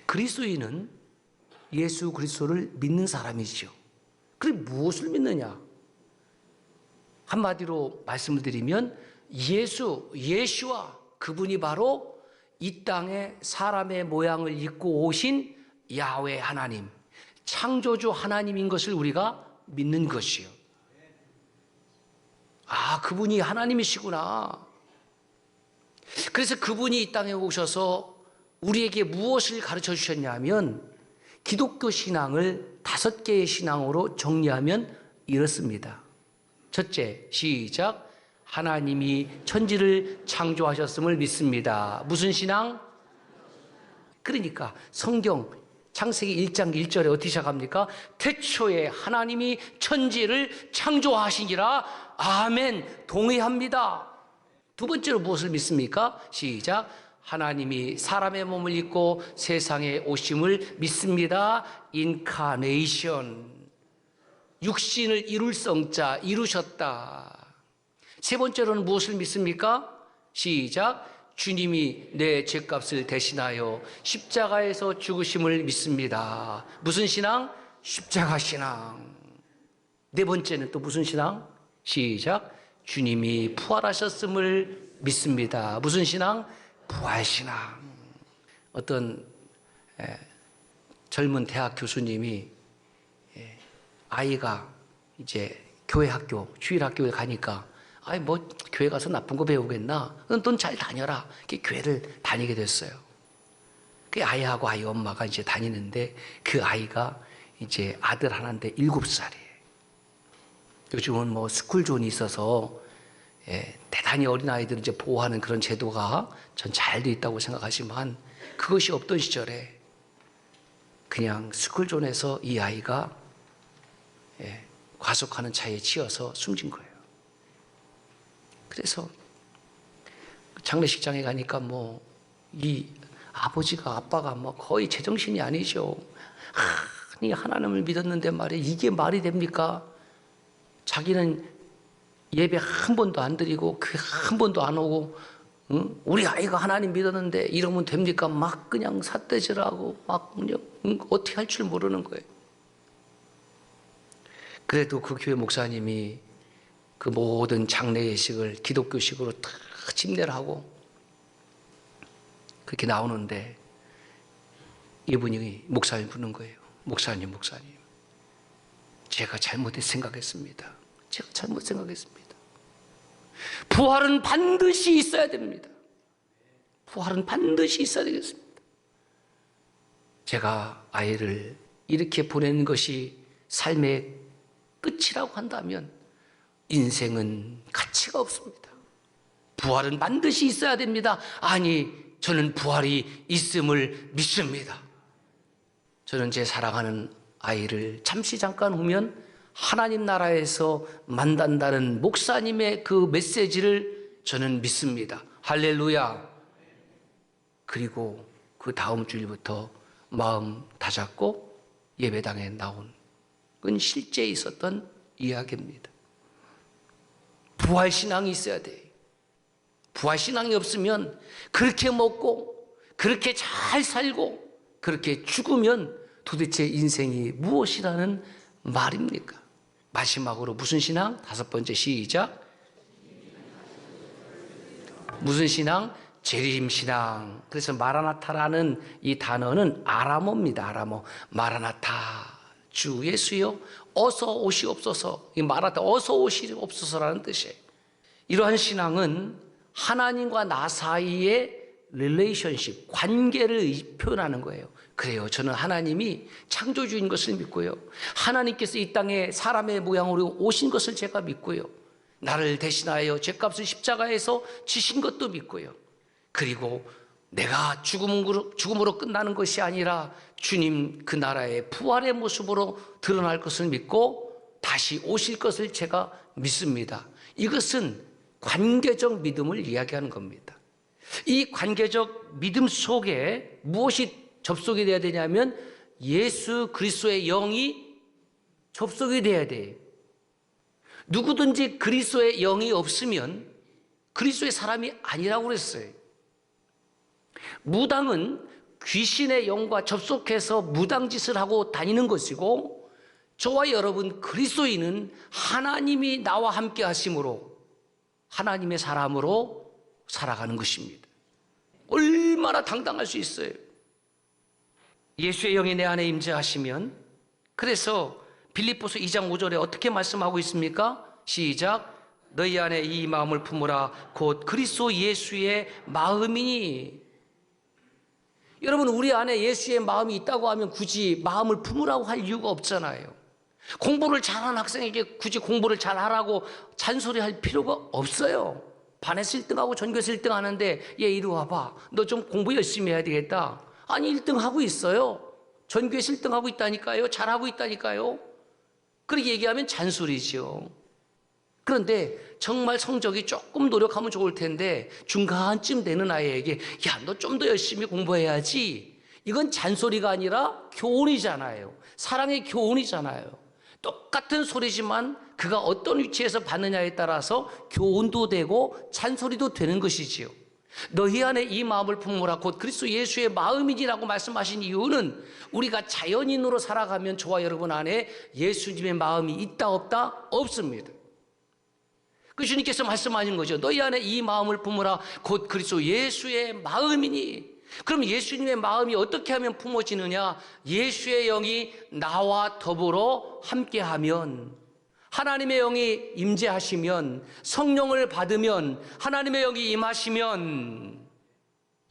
그리스도인은 예수 그리스도를 믿는 사람이지요. 그럼 무엇을 믿느냐? 한마디로 말씀을 드리면 예수와 그분이 바로 이 땅에 사람의 모양을 입고 오신 야훼 하나님, 창조주 하나님인 것을 우리가 믿는 것이요. 아, 그분이 하나님이시구나. 그래서 그분이 이 땅에 오셔서 우리에게 무엇을 가르쳐 주셨냐면 기독교 신앙을 5개의 신앙으로 정리하면 이렇습니다. 첫째, 시작. 하나님이 천지를 창조하셨음을 믿습니다. 무슨 신앙? 그러니까 성경 창세기 1장 1절에 어떻게 시작합니까? 태초에 하나님이 천지를 창조하시니라. 아멘. 동의합니다. 두 번째로 무엇을 믿습니까? 시작. 하나님이 사람의 몸을 입고 세상에 오심을 믿습니다. 인카네이션. 육신을 이룰 성자, 이루셨다. 세 번째로는 무엇을 믿습니까? 시작. 주님이 내 죄값을 대신하여 십자가에서 죽으심을 믿습니다. 무슨 신앙? 십자가 신앙. 네 번째는 또 무슨 신앙? 시작. 주님이 부활하셨음을 믿습니다. 무슨 신앙? 부활신앙. 어떤 젊은 대학 교수님이 아이가 이제 교회 학교, 주일 학교에 가니까 뭐 교회 가서 나쁜 거 배우겠나? 넌 잘 다녀라. 교회를 다니게 됐어요. 그 아이하고 아이 엄마가 이제 다니는데 그 아이가 이제 아들 하나인데 7살이에요. 요즘은 뭐 스쿨존이 있어서 대단히 어린 아이들을 이제 보호하는 그런 제도가 전 잘 돼 있다고 생각하지만 그것이 없던 시절에 그냥 스쿨존에서 이 아이가 과속하는 차에 치여서 숨진 거예요. 그래서 장례식장에 가니까 뭐 이 아빠가 뭐 거의 제정신이 아니죠. 아니 하나님을 믿었는데 말이야 이게 말이 됩니까? 자기는 예배 한 번도 안 드리고 교회 한 번도 안 오고 우리 아이가 하나님 믿었는데 이러면 됩니까? 막 그냥 삿대질하고 막 그냥 어떻게 할 줄 모르는 거예요. 그래도 그 교회 목사님이 그 모든 장례 예식을 기독교식으로 다 집례를 하고 그렇게 나오는데 이분이 목사님 부르는 거예요. 목사님 제가 잘못 생각했습니다. 부활은 반드시 있어야 됩니다. 부활은 반드시 있어야 되겠습니다. 제가 아이를 이렇게 보내는 것이 삶의 끝이라고 한다면 인생은 가치가 없습니다. 부활은 반드시 있어야 됩니다. 아니, 저는 부활이 있음을 믿습니다. 저는 제 사랑하는 아이를 잠깐 후면 하나님 나라에서 만난다는 목사님의 그 메시지를 저는 믿습니다. 할렐루야. 그리고 그 다음 주일부터 마음 다잡고 예배당에 나온 그건 실제 있었던 이야기입니다. 부활신앙이 있어야 돼. 부활신앙이 없으면 그렇게 먹고 그렇게 잘 살고 그렇게 죽으면 도대체 인생이 무엇이라는 말입니까? 마지막으로 무슨 신앙? 5번째 시작. 무슨 신앙? 재림신앙. 그래서 마라나타라는 이 단어는 아람어입니다. 아람어. 마라나타. 주 예수여 어서 오시옵소서. 이 마라나타 어서 오시옵소서라는 뜻이에요. 이러한 신앙은 하나님과 나 사이의 릴레이션십, 관계를 표현하는 거예요. 그래요. 저는 하나님이 창조주인 것을 믿고요. 하나님께서 이 땅에 사람의 모양으로 오신 것을 제가 믿고요. 나를 대신하여 죄값을 십자가에서 지신 것도 믿고요. 그리고 내가 죽음으로 끝나는 것이 아니라 주님 그 나라의 부활의 모습으로 드러날 것을 믿고 다시 오실 것을 제가 믿습니다. 이것은 관계적 믿음을 이야기하는 겁니다. 이 관계적 믿음 속에 무엇이 접속이 돼야 되냐면 예수 그리스도의 영이 접속이 돼야 돼요. 누구든지 그리스도의 영이 없으면 그리스도의 사람이 아니라고 그랬어요. 무당은 귀신의 영과 접속해서 무당짓을 하고 다니는 것이고, 저와 여러분 그리스도인은 하나님이 나와 함께 하심으로 하나님의 사람으로 살아가는 것입니다. 얼마나 당당할 수 있어요. 예수의 영이 내 안에 임재하시면, 그래서 빌립보서 2장 5절에 어떻게 말씀하고 있습니까? 시작. 너희 안에 이 마음을 품으라. 곧 그리스도 예수의 마음이니. 여러분, 우리 안에 예수의 마음이 있다고 하면 굳이 마음을 품으라고 할 이유가 없잖아요. 공부를 잘하는 학생에게 굳이 공부를 잘하라고 잔소리할 필요가 없어요. 반에서 1등하고 전교에서 1등 하는데, 얘 이리 와봐, 너 좀 공부 열심히 해야 되겠다. 아니, 1등 하고 있어요. 전교에서 1등 하고 있다니까요. 잘하고 있다니까요. 그렇게 얘기하면 잔소리죠. 그런데 정말 성적이 조금 노력하면 좋을 텐데 중간쯤 되는 아이에게 야, 너 좀 더 열심히 공부해야지, 이건 잔소리가 아니라 교훈이잖아요. 사랑의 교훈이잖아요. 똑같은 소리지만 그가 어떤 위치에서 받느냐에 따라서 교훈도 되고 잔소리도 되는 것이지요. 너희 안에 이 마음을 품으라. 곧 그리스도 예수의 마음이니라고 말씀하신 이유는, 우리가 자연인으로 살아가면 저와 여러분 안에 예수님의 마음이 있다 없다? 없습니다. 그 주님께서 말씀하신 거죠. 너희 안에 이 마음을 품으라. 곧 그리스도 예수의 마음이니. 그럼 예수님의 마음이 어떻게 하면 품어지느냐? 예수의 영이 나와 더불어 함께하면, 하나님의 영이 임재하시면, 성령을 받으면, 하나님의 영이 임하시면,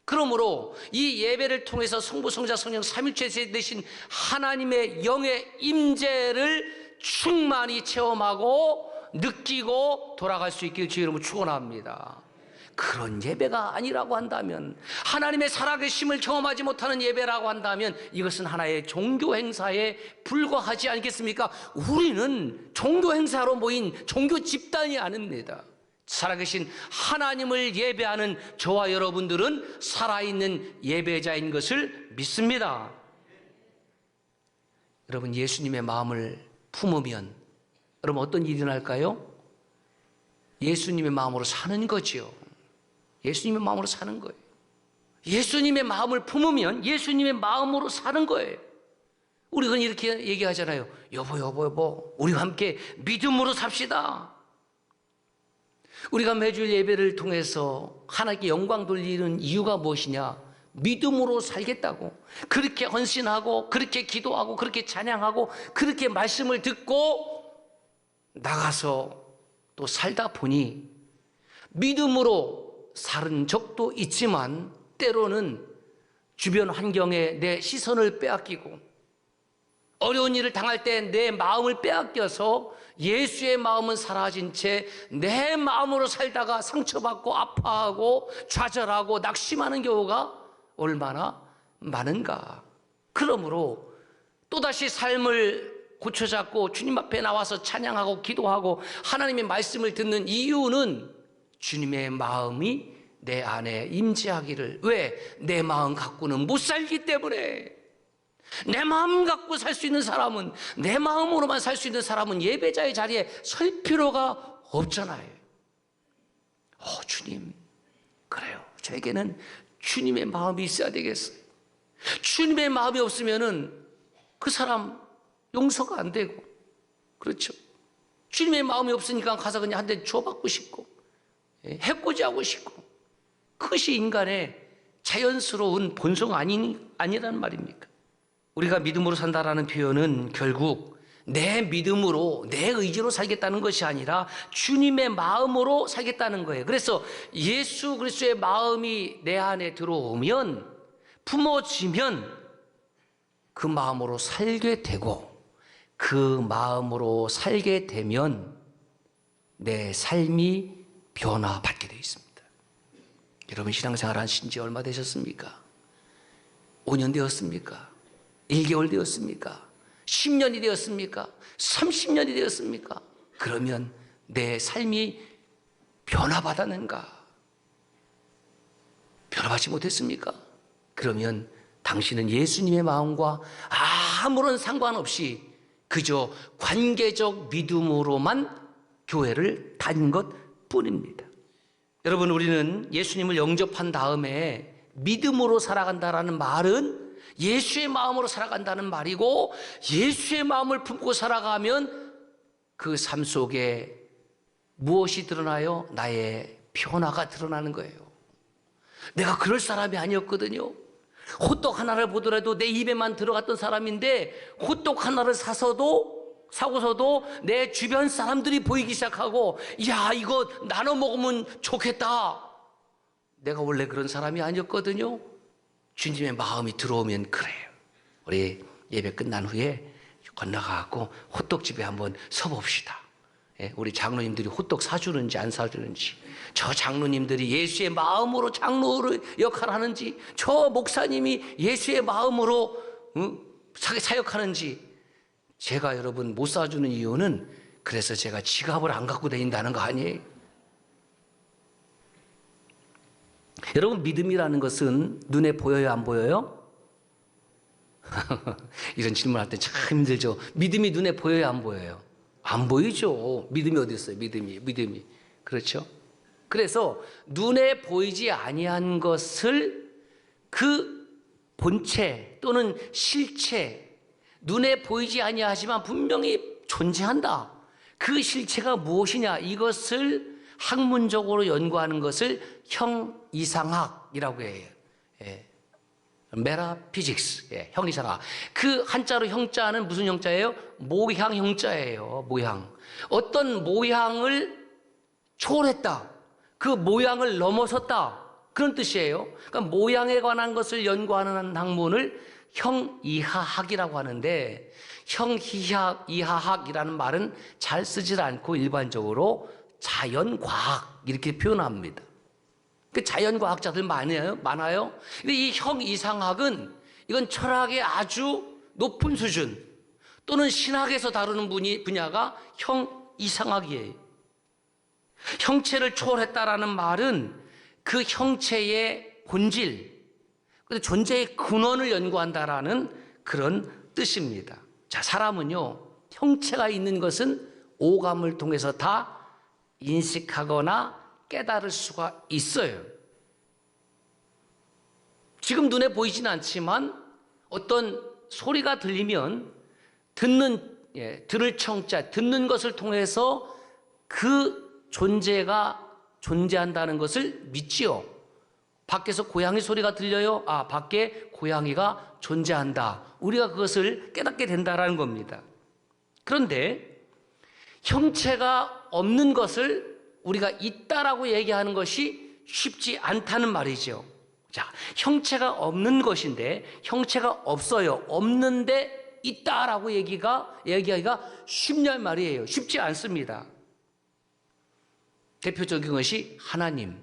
그러므로 이 예배를 통해서 성부, 성자, 성령 삼위일체 되신 하나님의 영의 임재를 충만히 체험하고 느끼고 돌아갈 수 있길 주의 이름으로 축원합니다. 그런 예배가 아니라고 한다면, 하나님의 살아계심을 경험하지 못하는 예배라고 한다면 이것은 하나의 종교 행사에 불과하지 않겠습니까? 우리는 종교 행사로 모인 종교 집단이 아닙니다. 살아계신 하나님을 예배하는 저와 여러분들은 살아있는 예배자인 것을 믿습니다. 여러분, 예수님의 마음을 품으면 여러분 어떤 일이 일어날까요? 예수님의 마음으로 사는 거죠. 예수님의 마음으로 사는 거예요. 예수님의 마음을 품으면 예수님의 마음으로 사는 거예요. 우리가 이렇게 얘기하잖아요. 여보, 우리와 함께 믿음으로 삽시다. 우리가 매주일 예배를 통해서 하나님께 영광 돌리는 이유가 무엇이냐? 믿음으로 살겠다고. 그렇게 헌신하고, 그렇게 기도하고, 그렇게 찬양하고, 그렇게 말씀을 듣고 나가서 또 살다 보니 믿음으로 살은 적도 있지만 때로는 주변 환경에 내 시선을 빼앗기고, 어려운 일을 당할 때 내 마음을 빼앗겨서 예수의 마음은 사라진 채 내 마음으로 살다가 상처받고 아파하고 좌절하고 낙심하는 경우가 얼마나 많은가. 그러므로 또다시 삶을 고쳐잡고 주님 앞에 나와서 찬양하고 기도하고 하나님의 말씀을 듣는 이유는 주님의 마음이 내 안에 임재하기를. 왜? 내 마음 갖고는 못 살기 때문에. 내 마음 갖고 살 수 있는 사람은, 내 마음으로만 살 수 있는 사람은 예배자의 자리에 설 필요가 없잖아요. 주님, 그래요. 저에게는 주님의 마음이 있어야 되겠어요. 주님의 마음이 없으면은 그 사람 용서가 안 되고, 그렇죠. 주님의 마음이 없으니까 가서 그냥 한 대 줘받고 싶고, 해코지하고 싶고, 그것이 인간의 자연스러운 본성 아니란 말입니까? 우리가 믿음으로 산다라는 표현은 결국 내 믿음으로, 내 의지로 살겠다는 것이 아니라 주님의 마음으로 살겠다는 거예요. 그래서 예수 그리스도의 마음이 내 안에 들어오면, 품어지면 그 마음으로 살게 되고, 그 마음으로 살게 되면 내 삶이 변화받게 되어 있습니다. 여러분, 신앙생활 하신 지 얼마 되셨습니까? 5년 되었습니까? 1개월 되었습니까? 10년이 되었습니까? 30년이 되었습니까? 그러면 내 삶이 변화받았는가? 변화받지 못했습니까? 그러면 당신은 예수님의 마음과 아무런 상관없이 그저 관계적 믿음으로만 교회를 다닌 것 뿐입니다. 여러분, 우리는 예수님을 영접한 다음에 믿음으로 살아간다라는 말은 예수의 마음으로 살아간다는 말이고, 예수의 마음을 품고 살아가면 그 삶 속에 무엇이 드러나요? 나의 변화가 드러나는 거예요. 내가 그럴 사람이 아니었거든요. 호떡 하나를 보더라도 내 입에만 들어갔던 사람인데, 호떡 하나를 사고서도 내 주변 사람들이 보이기 시작하고, 야, 이거 나눠 먹으면 좋겠다. 내가 원래 그런 사람이 아니었거든요. 주님의 마음이 들어오면 그래요. 우리 예배 끝난 후에 건너가고 호떡집에 한번 서봅시다. 우리 장로님들이 호떡 사주는지 안 사주는지, 저 장로님들이 예수의 마음으로 장로를 역할하는지, 저 목사님이 예수의 마음으로 사역하는지. 제가 여러분 못 사주는 이유는 그래서 제가 지갑을 안 갖고 다닌다는 거 아니에요. 여러분, 믿음이라는 것은 눈에 보여요, 안 보여요? 이런 질문할 때 참 힘들죠. 믿음이 눈에 보여요, 안 보여요? 안 보이죠. 믿음이 어디 있어요? 믿음이. 그렇죠? 그래서 눈에 보이지 아니한 것을 그 본체 또는 실체, 눈에 보이지 아니하지만 분명히 존재한다. 그 실체가 무엇이냐, 이것을 학문적으로 연구하는 것을 형이상학이라고 해요. 메타피직스, 형이상학. 그 한자로 형자는 무슨 형자예요? 모향 형자예요. 모향. 어떤 모향을 초월했다, 그 모양을 넘어섰다, 그런 뜻이에요. 그러니까 모양에 관한 것을 연구하는 학문을 형이하학이라고 하는데, 형이하학이라는 말은 잘 쓰질 않고 일반적으로 자연과학 이렇게 표현합니다. 그 자연과학자들 많아요. 근데 이 형이상학은 이건 철학의 아주 높은 수준 또는 신학에서 다루는 분야가 형이상학이에요. 형체를 초월했다라는 말은 그 형체의 본질, 존재의 근원을 연구한다라는 그런 뜻입니다. 자, 사람은요, 형체가 있는 것은 오감을 통해서 다 인식하거나 깨달을 수가 있어요. 지금 눈에 보이진 않지만 어떤 소리가 들리면 들을 청자, 듣는 것을 통해서 그 존재가 존재한다는 것을 믿지요. 밖에서 고양이 소리가 들려요. 아, 밖에 고양이가 존재한다. 우리가 그것을 깨닫게 된다는 겁니다. 그런데 형체가 없는 것을 우리가 있다라고 얘기하는 것이 쉽지 않다는 말이죠. 자, 형체가 없는 것인데, 형체가 없어요. 없는데 있다라고 얘기하기가 쉽냔 말이에요. 쉽지 않습니다. 대표적인 것이 하나님.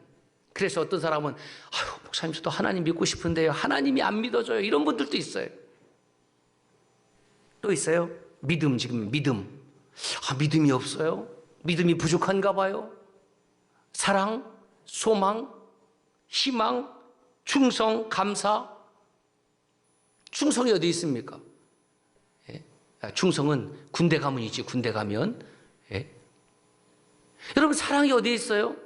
그래서 어떤 사람은, 아유, 목사님, 저도 하나님 믿고 싶은데요, 하나님이 안 믿어져요. 이런 분들도 있어요. 또 있어요. 지금 믿음. 믿음이 없어요. 믿음이 부족한가 봐요. 사랑, 소망, 희망, 충성, 감사. 충성이 어디 있습니까? 충성은 군대 가면 있지, 군대 가면. 여러분, 사랑이 어디 있어요?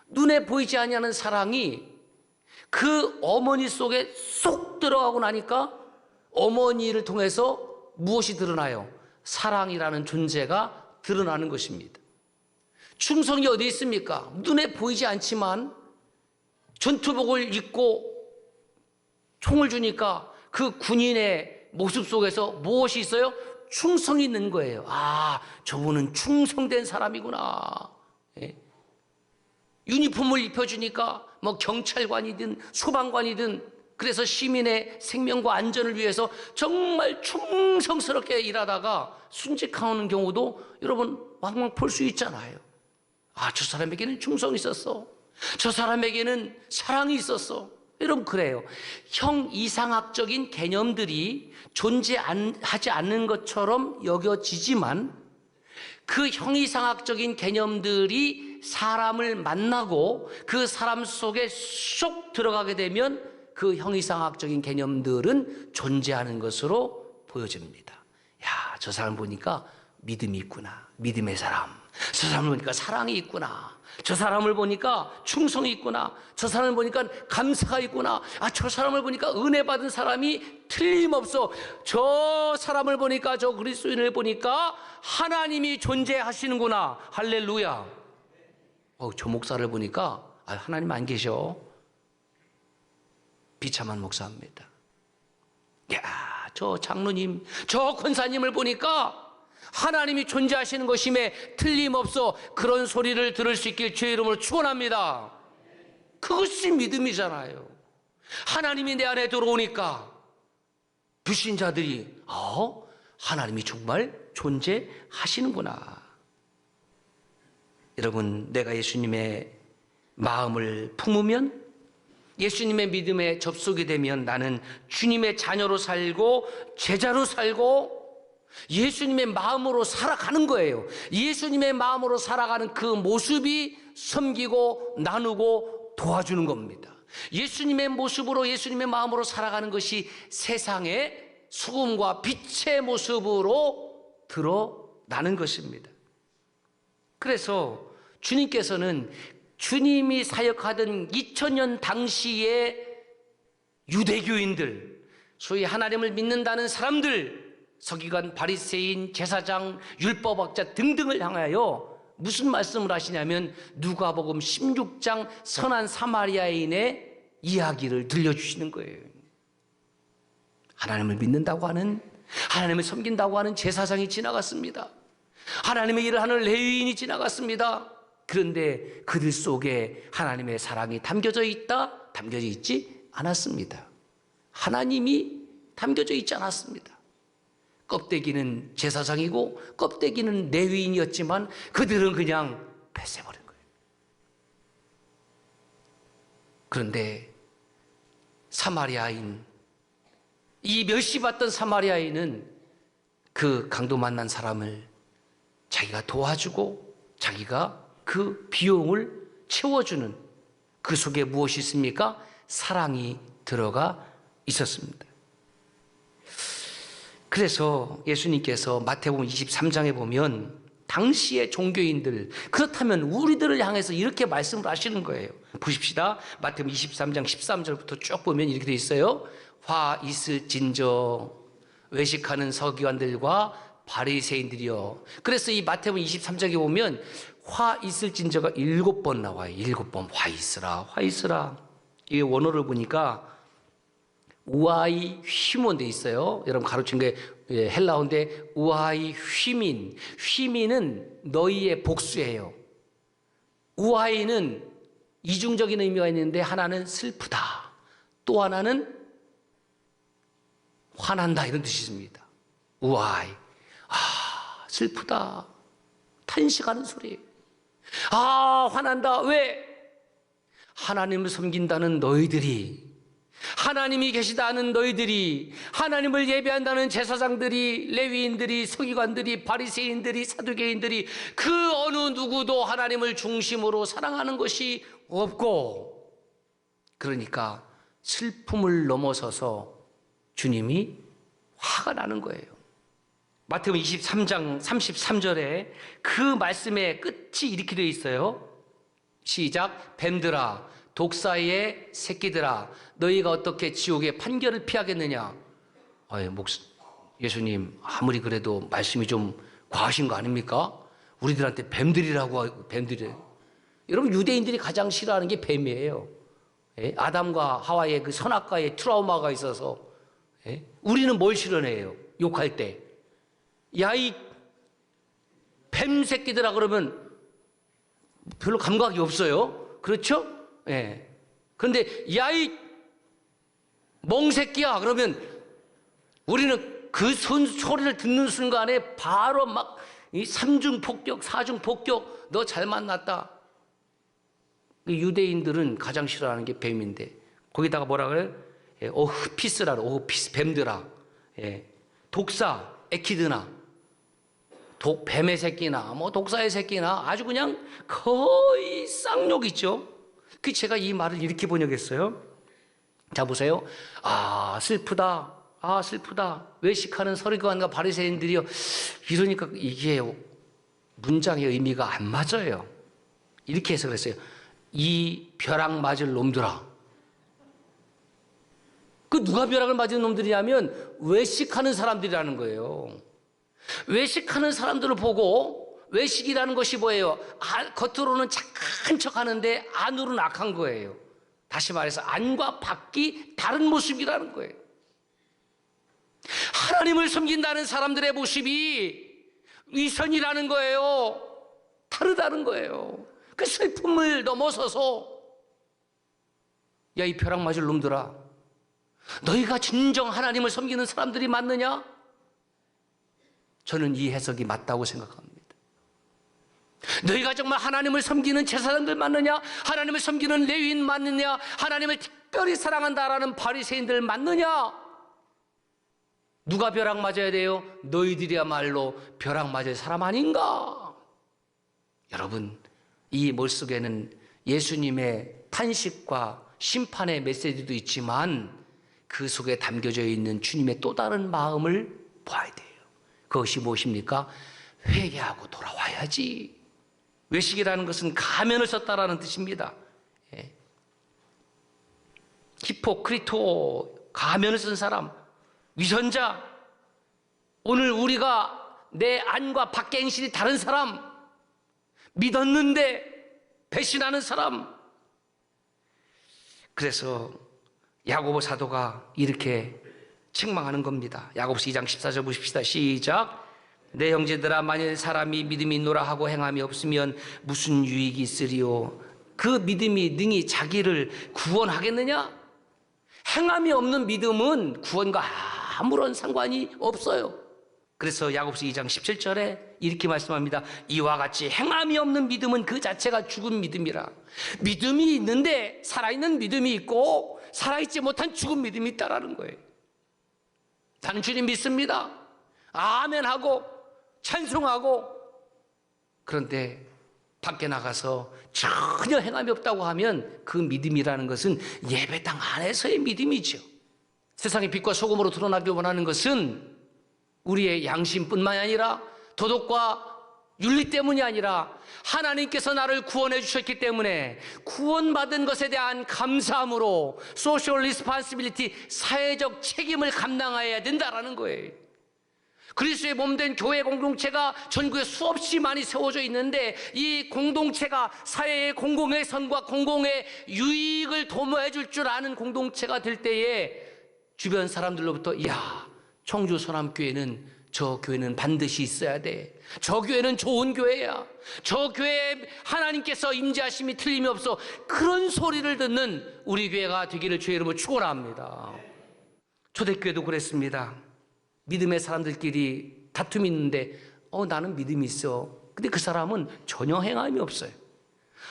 눈에 보이지 아니하는 사랑이 그 어머니 속에 쏙 들어가고 나니까 어머니를 통해서 무엇이 드러나요? 사랑이라는 존재가 드러나는 것입니다. 충성이 어디 있습니까? 눈에 보이지 않지만 전투복을 입고 총을 주니까 그 군인의 모습 속에서 무엇이 있어요? 충성이 있는 거예요. 아, 저분은 충성된 사람이구나. 유니폼을 입혀주니까 뭐 경찰관이든 소방관이든, 그래서 시민의 생명과 안전을 위해서 정말 충성스럽게 일하다가 순직하는 경우도 여러분 왕왕 볼 수 있잖아요. 아, 저 사람에게는 충성이 있었어. 저 사람에게는 사랑이 있었어. 여러분, 그래요. 형이상학적인 개념들이 존재하지 않는 것처럼 여겨지지만, 그 형이상학적인 개념들이 사람을 만나고 그 사람 속에 쏙 들어가게 되면 그 형이상학적인 개념들은 존재하는 것으로 보여집니다. 야, 저 사람 보니까 믿음이 있구나. 믿음의 사람. 저 사람 보니까 사랑이 있구나. 저 사람을 보니까 충성이 있구나. 저 사람을 보니까 감사가 있구나. 저 사람을 보니까 은혜 받은 사람이 틀림없어. 저 사람을 보니까, 저 그리스도인을 보니까 하나님이 존재하시는구나. 할렐루야. 저 목사를 보니까 하나님 안 계셔. 비참한 목사입니다. 저 장로님, 저 권사님을 보니까 하나님이 존재하시는 것임에 틀림없어. 그런 소리를 들을 수 있길 주의 이름으로 축원합니다. 그것이 믿음이잖아요. 하나님이 내 안에 들어오니까 불신자들이 하나님이 정말 존재하시는구나. 여러분, 내가 예수님의 마음을 품으면, 예수님의 믿음에 접속이 되면 나는 주님의 자녀로 살고 제자로 살고 예수님의 마음으로 살아가는 거예요. 예수님의 마음으로 살아가는 그 모습이 섬기고 나누고 도와주는 겁니다. 예수님의 모습으로, 예수님의 마음으로 살아가는 것이 세상의 소금과 빛의 모습으로 드러나는 것입니다. 그래서 주님께서는 주님이 사역하던 2000년 당시의 유대교인들, 소위 하나님을 믿는다는 사람들, 서기관, 바리새인, 제사장, 율법학자 등등을 향하여 무슨 말씀을 하시냐면 누가복음 16장 선한 사마리아인의 이야기를 들려주시는 거예요. 하나님을 믿는다고 하는, 하나님을 섬긴다고 하는 제사장이 지나갔습니다. 하나님의 일을 하는 레위인이 지나갔습니다. 그런데 그들 속에 하나님의 사랑이 담겨져 있다? 담겨져 있지 않았습니다. 하나님이 담겨져 있지 않았습니다. 껍데기는 제사장이고 껍데기는 레위인이었지만 그들은 그냥 뺏어버린 거예요. 그런데 사마리아인, 이 멸시받던 사마리아인은 그 강도 만난 사람을 자기가 도와주고 자기가 그 비용을 채워주는, 그 속에 무엇이 있습니까? 사랑이 들어가 있었습니다. 그래서 예수님께서 마태복음 23장에 보면 당시의 종교인들, 그렇다면 우리들을 향해서 이렇게 말씀을 하시는 거예요. 보십시다. 마태복음 23장 13절부터 쭉 보면 이렇게 되어 있어요. 화 있을진저 외식하는 서기관들과 바리새인들이여. 그래서 이 마태복음 23장에 보면 화 있을진저가 7번 나와요. 7번 화 있으라, 화 있으라. 이 원어를 보니까 우아이 휘몬 돼 있어요. 여러분 가르친 게 헬라어인데 우아이 휘민. 휘민은 너희의 복수예요. 우아이는 이중적인 의미가 있는데 하나는 슬프다, 또 하나는 화난다, 이런 뜻이 있습니다. 우아이, 슬프다, 탄식하는 소리. 화난다. 왜? 하나님을 섬긴다는 너희들이, 하나님이 계시다는 너희들이, 하나님을 예배한다는 제사장들이, 레위인들이, 서기관들이, 바리새인들이, 사두개인들이 그 어느 누구도 하나님을 중심으로 사랑하는 것이 없고, 그러니까 슬픔을 넘어서서 주님이 화가 나는 거예요. 마태복음 23장 33절에 그 말씀의 끝이 이렇게 되어 있어요. 시작. 뱀들아, 독사의 새끼들아, 너희가 어떻게 지옥의 판결을 피하겠느냐? 예수님, 아무리 그래도 말씀이 좀 과하신 거 아닙니까? 우리들한테 뱀들이라고 하고, 뱀들이. 여러분, 유대인들이 가장 싫어하는 게 뱀이에요. 아담과 하와의 그 선악과의 트라우마가 있어서. 우리는 뭘 싫어해요? 욕할 때. 야, 이 뱀 새끼들아 그러면 별로 감각이 없어요. 그렇죠? 그런데 야, 이 멍새끼야 그러면 우리는 그 소리를 듣는 순간에 바로 막 이 3중 폭격, 4중 폭격, 너 잘 만났다. 유대인들은 가장 싫어하는 게 뱀인데, 거기다가 뭐라 그래요? 오흐피스라로, 오흐피스, 뱀들아. 독사, 에키드나, 뱀의 새끼나, 독사의 새끼나, 아주 그냥 거의 쌍욕 있죠? 그 제가 이 말을 이렇게 번역했어요. 자, 보세요. 슬프다. 슬프다. 외식하는 서기관과 바리새인들이요. 이러니까 이게 문장의 의미가 안 맞아요. 이렇게 해서 그랬어요. 이 벼락 맞을 놈들아. 그 누가 벼락을 맞은 놈들이냐면 외식하는 사람들이라는 거예요. 외식하는 사람들을 보고, 외식이라는 것이 뭐예요? 겉으로는 착한 척 하는데 안으로는 악한 거예요. 다시 말해서 안과 밖이 다른 모습이라는 거예요. 하나님을 섬긴다는 사람들의 모습이 위선이라는 거예요. 다르다는 거예요. 그 슬픔을 넘어서서, 야, 이 벼락 맞을 놈들아, 너희가 진정 하나님을 섬기는 사람들이 맞느냐? 저는 이 해석이 맞다고 생각합니다. 너희가 정말 하나님을 섬기는 제사장들 맞느냐? 하나님을 섬기는 레위인 맞느냐? 하나님을 특별히 사랑한다라는 바리새인들 맞느냐? 누가 벼락 맞아야 돼요? 너희들이야말로 벼락 맞을 사람 아닌가? 여러분, 이 몰속에는 예수님의 탄식과 심판의 메시지도 있지만 그 속에 담겨져 있는 주님의 또 다른 마음을 봐야 돼요. 그것이 무엇입니까? 회개하고 돌아와야지. 외식이라는 것은 가면을 썼다라는 뜻입니다. 히포크리토, 가면을 쓴 사람, 위선자. 오늘 우리가 내 안과 밖의 행실이 다른 사람, 믿었는데 배신하는 사람. 그래서 야고보 사도가 이렇게 책망하는 겁니다. 야고보서 2장 14절 보십시다. 시작. 내 형제들아, 만일 사람이 믿음이 있노라 하고 행함이 없으면 무슨 유익이 있으리요? 그 믿음이 능히 자기를 구원하겠느냐? 행함이 없는 믿음은 구원과 아무런 상관이 없어요. 그래서 야고보서 2장 17절에 이렇게 말씀합니다. 이와 같이 행함이 없는 믿음은 그 자체가 죽은 믿음이라. 믿음이 있는데 살아있는 믿음이 있고 살아있지 못한 죽은 믿음이 있다라는 거예요. 나는 주님 믿습니다. 아멘하고 찬송하고, 그런데 밖에 나가서 전혀 행함이 없다고 하면 그 믿음이라는 것은 예배당 안에서의 믿음이죠. 세상의 빛과 소금으로 드러나길 원하는 것은 우리의 양심뿐만이 아니라 도덕과 윤리 때문이 아니라 하나님께서 나를 구원해 주셨기 때문에 구원받은 것에 대한 감사함으로 소셜 리스폰시빌리티, 사회적 책임을 감당해야 된다라는 거예요. 그리스도의 몸된 교회 공동체가 전국에 수없이 많이 세워져 있는데, 이 공동체가 사회의 공공의 선과 공공의 유익을 도모해 줄 줄 아는 공동체가 될 때에 주변 사람들로부터, 야, 청주 서남교회는, 저 교회는 반드시 있어야 돼. 저 교회는 좋은 교회야. 저 교회에 하나님께서 임재하심이 틀림이 없어. 그런 소리를 듣는 우리 교회가 되기를 주의 이름으로 축원합니다. 초대교회도 그랬습니다. 믿음의 사람들끼리 다툼이 있는데, 나는 믿음이 있어. 근데 그 사람은 전혀 행함이 없어요.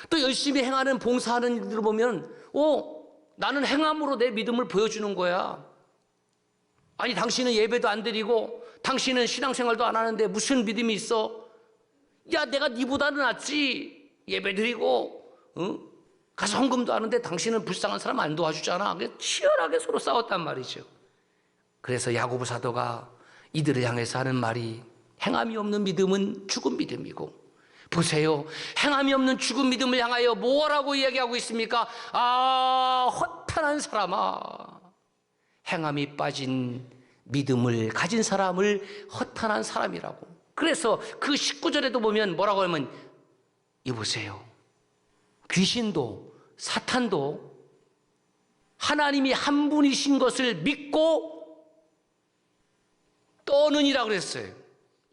또 열심히 행하는, 봉사하는 일들을 보면, 나는 행함으로 내 믿음을 보여주는 거야. 아니, 당신은 예배도 안 드리고 당신은 신앙생활도 안 하는데 무슨 믿음이 있어? 야, 내가 니보다는 낫지. 예배 드리고 가서 헌금도 하는데 당신은 불쌍한 사람 안 도와주잖아. 치열하게 서로 싸웠단 말이죠. 그래서 야고보 사도가 이들을 향해서 하는 말이, 행함이 없는 믿음은 죽은 믿음이고, 보세요, 행함이 없는 죽은 믿음을 향하여 뭐라고 이야기하고 있습니까? 허탄한 사람아, 행함이 빠진 믿음을 가진 사람을 허탄한 사람이라고. 그래서 그 19절에도 보면 뭐라고 하면, 이보세요, 귀신도 사탄도 하나님이 한 분이신 것을 믿고 떠느니라 그랬어요.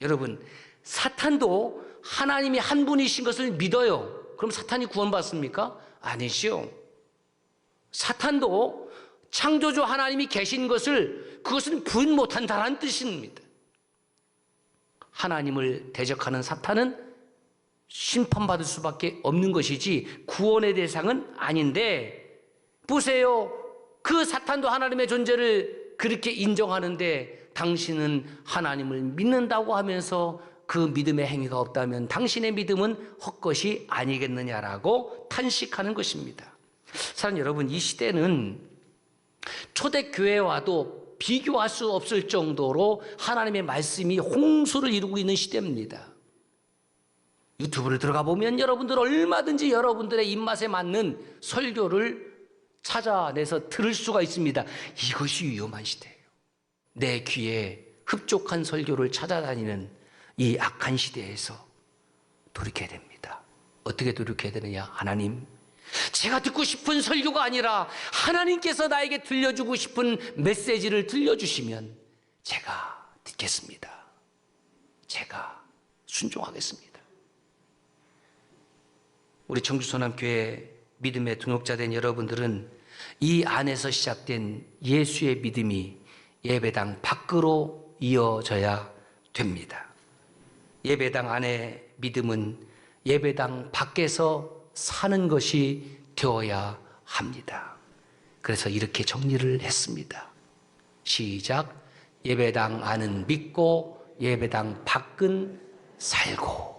여러분, 사탄도 하나님이 한 분이신 것을 믿어요. 그럼 사탄이 구원받습니까? 아니죠. 사탄도 창조주 하나님이 계신 것을, 그것은 부인 못한다는 뜻입니다. 하나님을 대적하는 사탄은 심판받을 수밖에 없는 것이지 구원의 대상은 아닌데, 보세요, 그 사탄도 하나님의 존재를 그렇게 인정하는데 당신은 하나님을 믿는다고 하면서 그 믿음의 행위가 없다면 당신의 믿음은 헛것이 아니겠느냐라고 탄식하는 것입니다. 사랑하는 여러분, 이 시대는 초대교회와도 비교할 수 없을 정도로 하나님의 말씀이 홍수를 이루고 있는 시대입니다. 유튜브를 들어가 보면 여러분들 얼마든지 여러분들의 입맛에 맞는 설교를 찾아내서 들을 수가 있습니다. 이것이 위험한 시대예요. 내 귀에 흡족한 설교를 찾아다니는 이 악한 시대에서 돌이켜야 됩니다. 어떻게 돌이켜야 되느냐? 하나님, 제가 듣고 싶은 설교가 아니라 하나님께서 나에게 들려주고 싶은 메시지를 들려주시면 제가 듣겠습니다. 제가 순종하겠습니다. 우리 청주소남교회 믿음의 동역자 된 여러분들은 이 안에서 시작된 예수의 믿음이 예배당 밖으로 이어져야 됩니다. 예배당 안의 믿음은 예배당 밖에서 사는 것이 되어야 합니다. 그래서 이렇게 정리를 했습니다. 시작. 예배당 안은 믿고 예배당 밖은 살고.